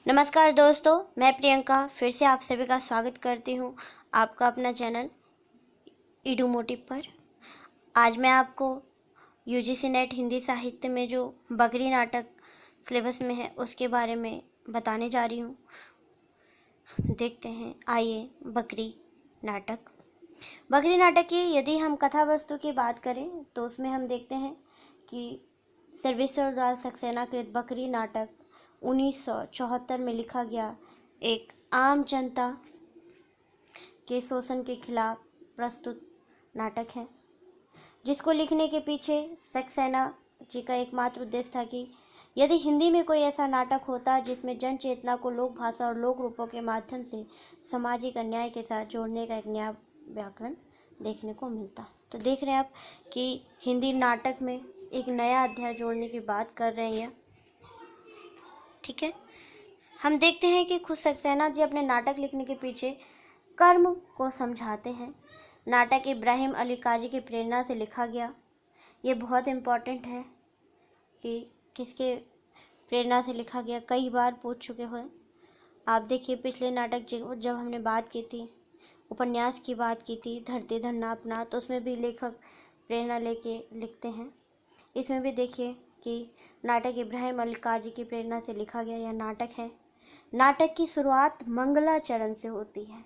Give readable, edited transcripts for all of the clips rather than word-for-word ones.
नमस्कार दोस्तों, मैं प्रियंका फिर से आप सभी का स्वागत करती हूँ आपका अपना चैनल ईडू मोटिव पर। आज मैं आपको यूजीसी नेट हिंदी साहित्य में जो बकरी नाटक सिलेबस में है उसके बारे में बताने जा रही हूँ। देखते हैं, आइए। बकरी नाटक की यदि हम कथा वस्तु की बात करें तो उसमें हम देखते हैं कि सर्वेश्वर दास सक्सेना कृत बकरी नाटक 1974 में लिखा गया एक आम जनता के शोषण के खिलाफ प्रस्तुत नाटक है, जिसको लिखने के पीछे सक्सेना जी का एकमात्र उद्देश्य था कि यदि हिंदी में कोई ऐसा नाटक होता जिसमें जन चेतना को लोक भाषा और लोक रूपों के माध्यम से सामाजिक अन्याय के साथ जोड़ने का एक नया व्याकरण देखने को मिलता। तो देख रहे हैं आप कि हिंदी नाटक में एक नया अध्याय जोड़ने की बात कर रहे हैं। ठीक है, हम देखते हैं कि खुद सक्सेना जी अपने नाटक लिखने के पीछे कर्म को समझाते हैं। नाटक इब्राहिम अली काजी की प्रेरणा से लिखा गया। ये बहुत इम्पोर्टेंट है कि किसके प्रेरणा से लिखा गया, कई बार पूछ चुके हुए। आप देखिए, पिछले नाटक जब हमने बात की थी, उपन्यास की बात की थी, धरती धन्ना अपना, तो उसमें भी लेखक प्रेरणा लेके लिखते हैं। इसमें भी देखिए कि नाटक इब्राहिम अली काजी की प्रेरणा से लिखा गया यह नाटक है। नाटक की शुरुआत मंगलाचरण से होती है।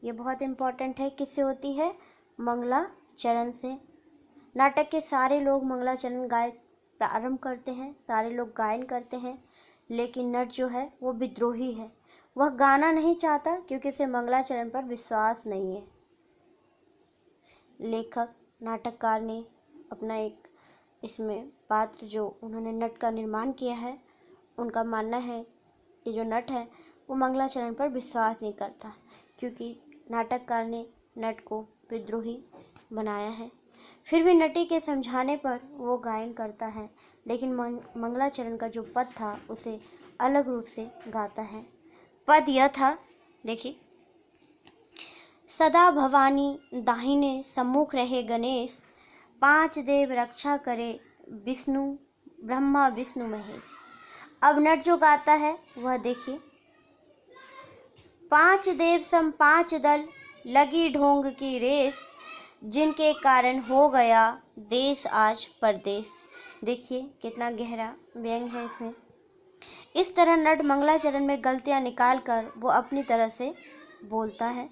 ये बहुत इम्पोर्टेंट है, किससे होती है? मंगलाचरण से। नाटक के सारे लोग मंगलाचरण गाय प्रारंभ करते हैं, सारे लोग गायन करते हैं, लेकिन नट जो है वो विद्रोही है। वह गाना नहीं चाहता क्योंकि उसे मंगलाचरण पर विश्वास नहीं है। लेखक नाटककार ने अपना एक इसमें पात्र जो उन्होंने नट का निर्माण किया है, उनका मानना है कि जो नट है वो मंगलाचरण पर विश्वास नहीं करता, क्योंकि नाटककार ने नट को विद्रोही बनाया है। फिर भी नटी के समझाने पर वो गायन करता है, लेकिन मंगलाचरण का जो पद था उसे अलग रूप से गाता है। पद यह था, देखिए, सदा भवानी दाहिने सम्मुख रहे गणेश, 5 देव रक्षा करे विष्णु ब्रह्मा विष्णु महेश। अब नट जो गाता है वह देखिए, 5 देव सम 5 दल, लगी ढोंग की रेस, जिनके कारण हो गया देश आज परदेश। देखिए कितना गहरा व्यंग है इसमें। इस तरह नट मंगलाचरण में गलतियां निकाल कर वो अपनी तरह से बोलता है।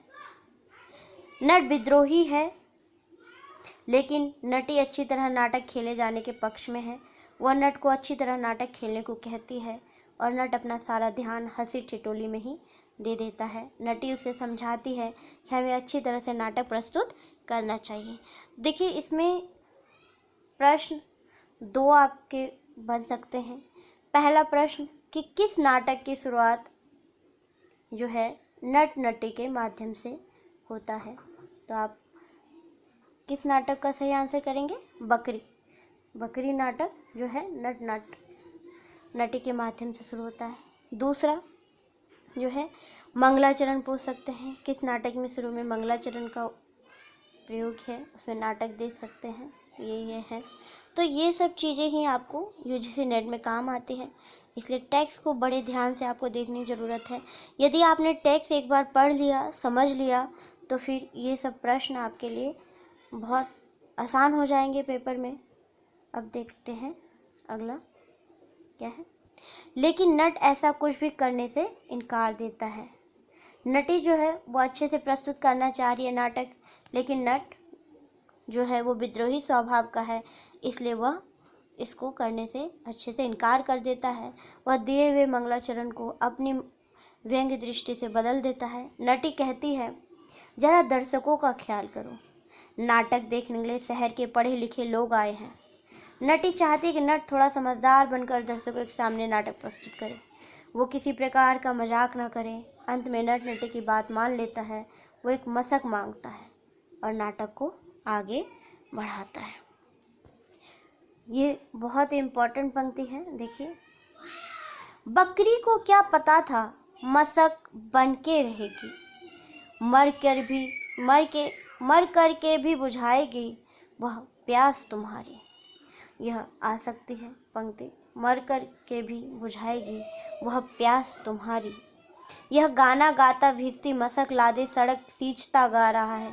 नट विद्रोही है, लेकिन नटी अच्छी तरह नाटक खेले जाने के पक्ष में है। वह नट को अच्छी तरह नाटक खेलने को कहती है और नट अपना सारा ध्यान हंसी ठिठोली में ही दे देता है। नटी उसे समझाती है कि हमें अच्छी तरह से नाटक प्रस्तुत करना चाहिए। देखिए, इसमें प्रश्न 2 आपके बन सकते हैं। पहला प्रश्न कि किस नाटक की शुरुआत जो है नट नटी के माध्यम से होता है, तो आप किस नाटक का सही आंसर करेंगे? बकरी नाटक जो है नटी के माध्यम से शुरू होता है। दूसरा जो है मंगलाचरण पूछ सकते हैं, किस नाटक में शुरू में मंगलाचरण का प्रयोग है, उसमें नाटक देख सकते हैं। ये है। तो ये सब चीज़ें ही आपको यूजीसी नेट में काम आती हैं, इसलिए टेक्स्ट को बड़े ध्यान से आपको देखने की ज़रूरत है। यदि आपने टेक्स्ट एक बार पढ़ लिया, समझ लिया, तो फिर ये सब प्रश्न आपके लिए बहुत आसान हो जाएंगे पेपर में। अब देखते हैं अगला क्या है। लेकिन नट ऐसा कुछ भी करने से इनकार देता है। नटी जो है वो अच्छे से प्रस्तुत करना चाह रही है नाटक, लेकिन नट जो है वो विद्रोही स्वभाव का है, इसलिए वह इसको करने से अच्छे से इनकार कर देता है। वह दिए हुए मंगलाचरण को अपनी व्यंग्य दृष्टि से बदल देता है। नटी कहती है, जरा दर्शकों का ख्याल करो, नाटक देखने के लिए शहर के पढ़े लिखे लोग आए हैं। नटी चाहती है कि नट थोड़ा समझदार बनकर दर्शकों के सामने नाटक प्रस्तुत करे, वो किसी प्रकार का मजाक न करे। अंत में नट नटी की बात मान लेता है। वो एक मशक मांगता है और नाटक को आगे बढ़ाता है। ये बहुत इम्पोर्टेंट पंक्ति है। देखिए, बकरी को क्या पता था मशक बन के रहेगी, मर करके भी बुझाएगी वह प्यास तुम्हारी। यह आ सकती है पंक्ति मर कर के भी बुझाएगी वह प्यास तुम्हारी। यह गाना गाता भीजती मशक लादे सड़क सींचता गा रहा है।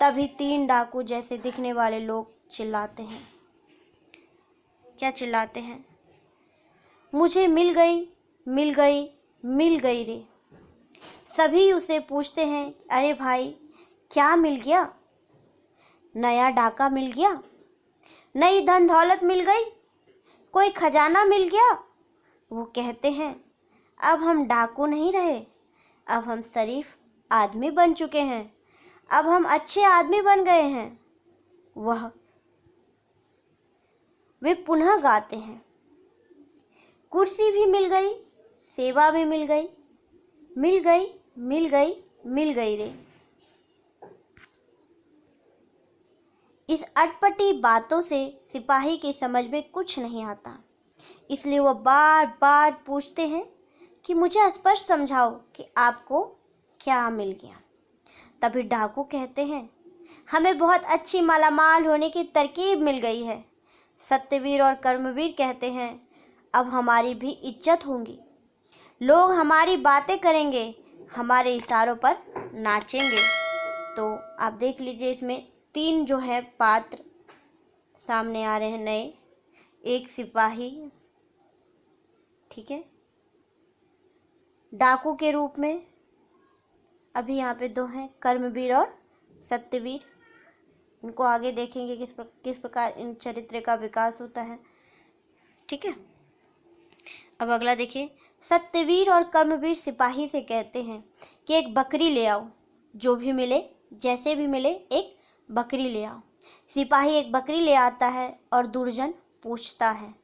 तभी 3 डाकू जैसे दिखने वाले लोग चिल्लाते हैं। क्या चिल्लाते हैं? मुझे मिल गई, मिल गई, मिल गई रे। सभी उसे पूछते हैं, अरे भाई क्या मिल गया? नया डाका मिल गया? नई धन दौलत मिल गई? कोई खजाना मिल गया? वो कहते हैं, अब हम डाकू नहीं रहे, अब हम शरीफ आदमी बन चुके हैं, अब हम अच्छे आदमी बन गए हैं। वे पुनः गाते हैं, कुर्सी भी मिल गई, सेवा भी मिल गई, मिल गई, मिल गई, मिल गई रे। इस अटपटी बातों से सिपाही की समझ में कुछ नहीं आता, इसलिए वह बार बार पूछते हैं कि मुझे स्पष्ट समझाओ कि आपको क्या मिल गया। तभी डाकू कहते हैं, हमें बहुत अच्छी मालामाल होने की तरकीब मिल गई है। सत्यवीर और कर्मवीर कहते हैं, अब हमारी भी इज्जत होगी, लोग हमारी बातें करेंगे, हमारे इशारों पर नाचेंगे। तो आप देख लीजिए, इसमें 3 जो है पात्र सामने आ रहे हैं नए। एक सिपाही, ठीक है, डाकू के रूप में। अभी यहाँ पे 2 हैं, कर्मवीर और सत्यवीर। इनको आगे देखेंगे किस प्रकार इन चरित्र का विकास होता है। ठीक है, अब अगला देखिए। सत्यवीर और कर्मवीर सिपाही से कहते हैं कि एक बकरी ले आओ, जो भी मिले, जैसे भी मिले, एक बकरी ले आओ। सिपाही एक बकरी ले आता है और दुर्जन पूछता है।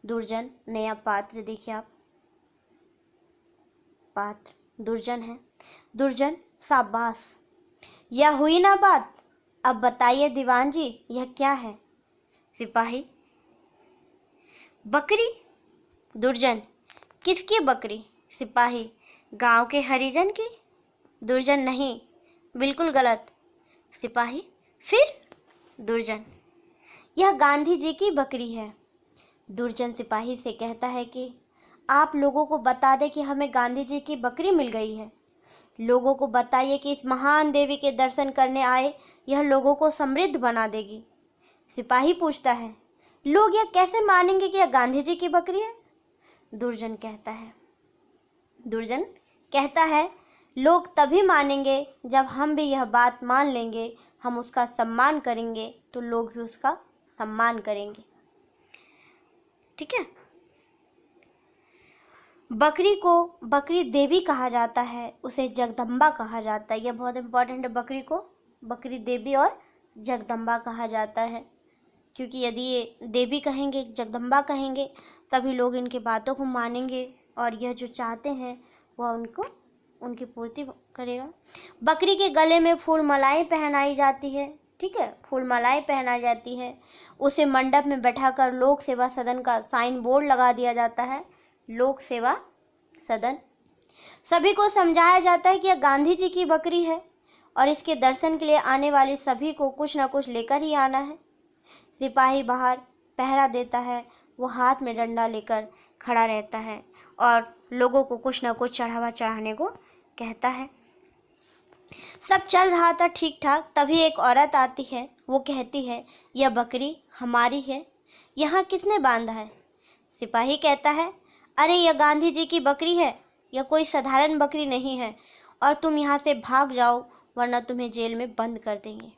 दुर्जन नया पात्र, देखिए आप, पात्र दुर्जन है। दुर्जन, शाबाश, यह हुई ना बात, अब बताइए दीवान जी, यह क्या है? सिपाही, बकरी। दुर्जन, किसकी बकरी? सिपाही, गांव के हरिजन की। दुर्जन, नहीं, बिल्कुल गलत। सिपाही, फिर? दुर्जन, यह गांधी जी की बकरी है। दुर्जन सिपाही से कहता है कि आप लोगों को बता दें कि हमें गांधी जी की बकरी मिल गई है। लोगों को बताइए कि इस महान देवी के दर्शन करने आए, यह लोगों को समृद्ध बना देगी। सिपाही पूछता है, लोग यह कैसे मानेंगे कि यह गांधी जी की बकरी है? दुर्जन कहता है, लोग तभी मानेंगे जब हम भी यह बात मान लेंगे, हम उसका सम्मान करेंगे तो लोग भी उसका सम्मान करेंगे। ठीक है, बकरी को बकरी देवी कहा जाता है, उसे जगदम्बा कहा जाता है। यह बहुत इंपॉर्टेंट है, बकरी को बकरी देवी और जगदम्बा कहा जाता है, क्योंकि यदि ये देवी कहेंगे, जगदम्बा कहेंगे, तभी लोग इनकी बातों को मानेंगे और यह जो चाहते हैं वह उनकी पूर्ति करेगा। बकरी के गले में फूल मालाएं पहनाई जाती है। ठीक है, फूल मालाएं पहनाई जाती है। उसे मंडप में बैठाकर लोक सेवा सदन का साइन बोर्ड लगा दिया जाता है, लोक सेवा सदन। सभी को समझाया जाता है कि यह गांधी जी की बकरी है और इसके दर्शन के लिए आने वाले सभी को कुछ ना कुछ लेकर ही आना है। सिपाही बाहर पहरा देता है, वो हाथ में डंडा लेकर खड़ा रहता है और लोगों को कुछ ना कुछ चढ़ावा चढ़ाने को कहता है। सब चल रहा था ठीक ठाक, तभी एक औरत आती है। वो कहती है, यह बकरी हमारी है, यहाँ किसने बांधा है? सिपाही कहता है, अरे यह गांधी जी की बकरी है, यह कोई साधारण बकरी नहीं है और तुम यहाँ से भाग जाओ वरना तुम्हें जेल में बंद कर देंगे।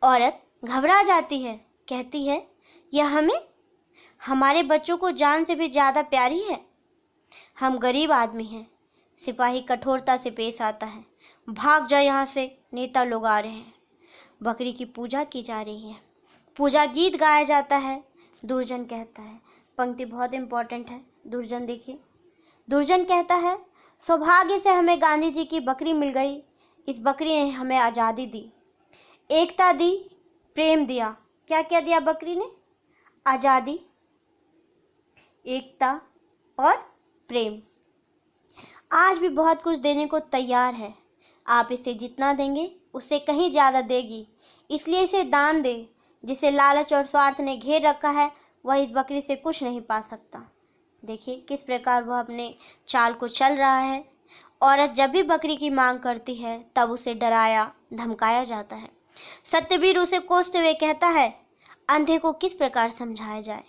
औरत घबरा जाती है, कहती है, यह हमारे बच्चों को जान से भी ज़्यादा प्यारी है, हम गरीब आदमी हैं। सिपाही कठोरता से पेश आता है, भाग जाओ यहाँ से, नेता लोग आ रहे हैं। बकरी की पूजा की जा रही है, पूजा गीत गाया जाता है। दुर्जन कहता है, पंक्ति बहुत इंपॉर्टेंट है। दुर्जन देखिए, दुर्जन कहता है, सौभाग्य से हमें गांधी जी की बकरी मिल गई। इस बकरी ने हमें आज़ादी दी, एकता दी, प्रेम दिया। क्या क्या दिया बकरी ने? आज़ादी, एकता और प्रेम। आज भी बहुत कुछ देने को तैयार है। आप इसे जितना देंगे उससे कहीं ज़्यादा देगी, इसलिए इसे दान दे। जिसे लालच और स्वार्थ ने घेर रखा है वह इस बकरी से कुछ नहीं पा सकता। देखिए किस प्रकार वह अपने चाल को चल रहा है। औरत जब भी बकरी की मांग करती है तब उसे डराया धमकाया जाता है। सत्यवीर उसे कोसते हुए कहता है, अंधे को किस प्रकार समझाया जाए?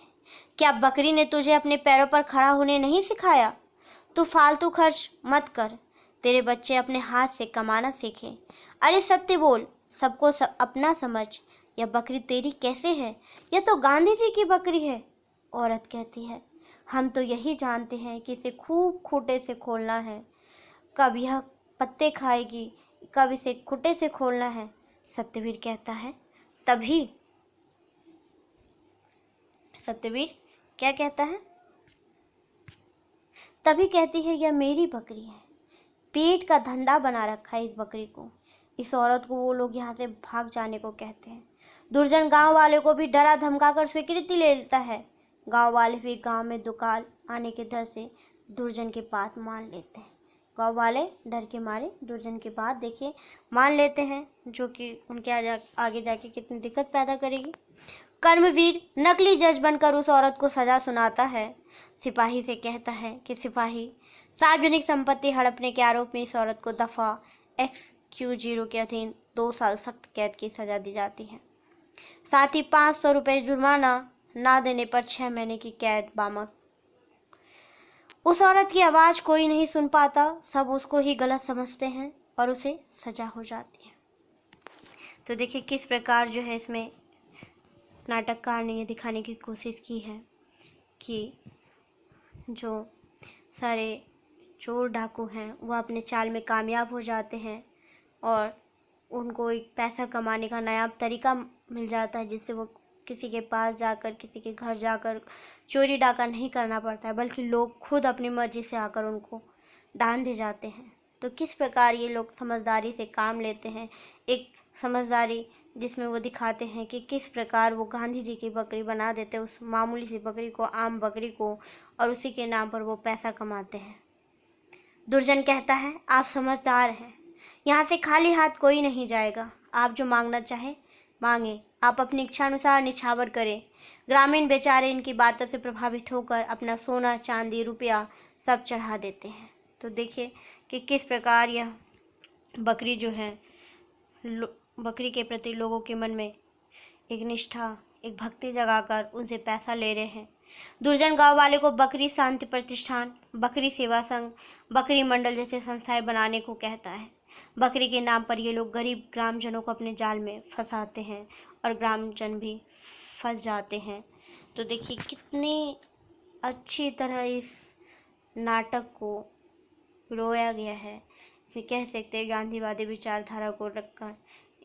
क्या बकरी ने तुझे अपने पैरों पर खड़ा होने नहीं सिखाया? तू फालतू खर्च मत कर, तेरे बच्चे अपने हाथ से कमाना सीखें। अरे सत्य बोल, सबको अपना समझ। यह बकरी तेरी कैसे है? यह तो गांधी जी की बकरी है। औरत कहती है, हम तो यही जानते हैं कि इसे खूब खूंटे से खोलना है। कब यह पत्ते खाएगी, कब इसे खूंटे से खोलना है। सत्यवीर कहता है, तभी सत्यवीर क्या कहता है? तभी कहती है, यह मेरी बकरी है। पेट का धंधा बना रखा है इस बकरी को। इस औरत को वो लोग यहाँ से भाग जाने को कहते हैं। दुर्जन गांव वाले को भी डरा धमका कर स्वीकृति ले लेता है। गांव वाले भी गांव में दुकाल आने के डर से दुर्जन की बात मान लेते हैं। गांव वाले डर के मारे दुर्जन की बात देखिए मान लेते हैं, जो कि उनके आगे जाके कितनी दिक्कत पैदा करेगी। कर्मवीर नकली जज बनकर उस औरत को सजा सुनाता है। सिपाही से कहता है कि सिपाही, सार्वजनिक संपत्ति हड़पने के आरोप में इस औरत को दफा XQ0 के अधीन 2 साल सख्त कैद की सजा दी जाती है। साथ ही 500 रुपये जुर्माना, ना देने पर 6 महीने की कैद बामक। उस औरत की आवाज़ कोई नहीं सुन पाता, सब उसको ही गलत समझते हैं और उसे सजा हो जाती है। तो देखिए किस प्रकार जो है इसमें नाटककार ने ये दिखाने की कोशिश की है कि जो सारे चोर डाकू हैं वह अपने चाल में कामयाब हो जाते हैं और उनको एक पैसा कमाने का नायाब तरीका मिल जाता है, जिससे वो किसी के पास जाकर, किसी के घर जाकर चोरी डाका नहीं करना पड़ता है, बल्कि लोग खुद अपनी मर्जी से आकर उनको दान दे जाते हैं। तो किस प्रकार ये लोग समझदारी से काम लेते हैं, एक समझदारी जिसमें वो दिखाते हैं कि किस प्रकार वो गांधी जी की बकरी बना देते हैं, उस मामूली सी बकरी को, आम बकरी को, और उसी के नाम पर वो पैसा कमाते हैं। दुर्जन कहता है, आप समझदार हैं, यहाँ से खाली हाथ कोई नहीं जाएगा। आप जो मांगना चाहे मांगे, आप अपनी इच्छानुसार निछावर करें। ग्रामीण बेचारे इनकी बातों से प्रभावित होकर अपना सोना चांदी रुपया सब चढ़ा देते हैं। तो देखिए कि किस प्रकार यह बकरी जो है बकरी के प्रति लोगों के मन में एक निष्ठा, एक भक्ति जगाकर उनसे पैसा ले रहे हैं। दुर्जन गांव वाले को बकरी शांति प्रतिष्ठान, बकरी सेवा संघ, बकरी मंडल जैसे संस्थाएं बनाने को कहता है। बकरी के नाम पर ये लोग गरीब ग्रामजनों को अपने जाल में फंसाते हैं और ग्रामजन भी फंस जाते हैं। तो देखिए कितनी अच्छी तरह इस नाटक को रोया गया है। इसे कह सकते हैं गांधीवादी विचारधारा को रखकर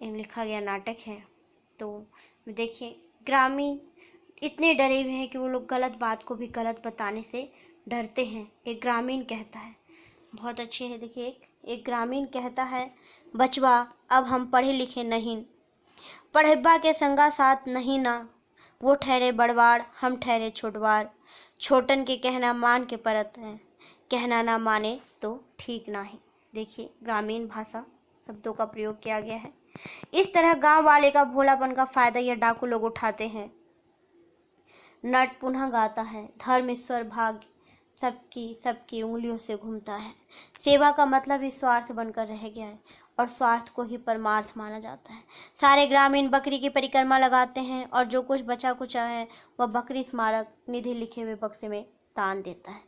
लिखा गया नाटक है। तो देखिए ग्रामीण इतने डरे हुए हैं कि वो लोग गलत बात को भी गलत बताने से डरते हैं। एक ग्रामीण कहता है, बहुत अच्छे है, देखिए एक ग्रामीण कहता है, बचवा अब हम पढ़े लिखे नहीं, पढ़ेबा के संगा साथ नहीं ना, वो ठहरे बड़वाड़ हम ठहरे छोटवार, छोटन के कहना मान के परत है, कहना ना माने तो ठीक नहीं। देखिए ग्रामीण भाषा शब्दों का प्रयोग किया गया है। इस तरह गांव वाले का भोलापन का फायदा यह डाकू लोग उठाते हैं। नट पुनः गाता है, धर्मेश्वर भाग्य सबकी उंगलियों से घूमता है। सेवा का मतलब ही स्वार्थ बनकर रह गया है और स्वार्थ को ही परमार्थ माना जाता है। सारे ग्रामीण बकरी की परिक्रमा लगाते हैं और जो कुछ बचा कुचा है वह बकरी स्मारक निधि लिखे हुए बक्से में दान देता है।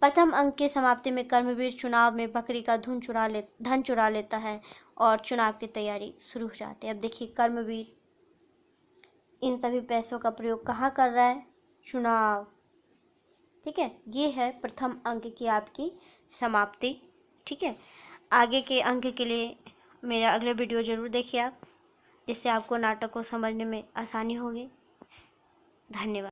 प्रथम अंक की समाप्ति में कर्मवीर चुनाव में बकरी का धन चुरा लेता है और चुनाव की तैयारी शुरू हो जाती है। अब देखिए कर्मवीर इन सभी पैसों का प्रयोग कहाँ कर रहा है? चुनाव। ठीक है, ये है प्रथम अंक की आपकी समाप्ति। ठीक है, आगे के अंक के लिए मेरा अगले वीडियो ज़रूर देखिए आप, जिससे आपको नाटक को समझने में आसानी होगी। धन्यवाद।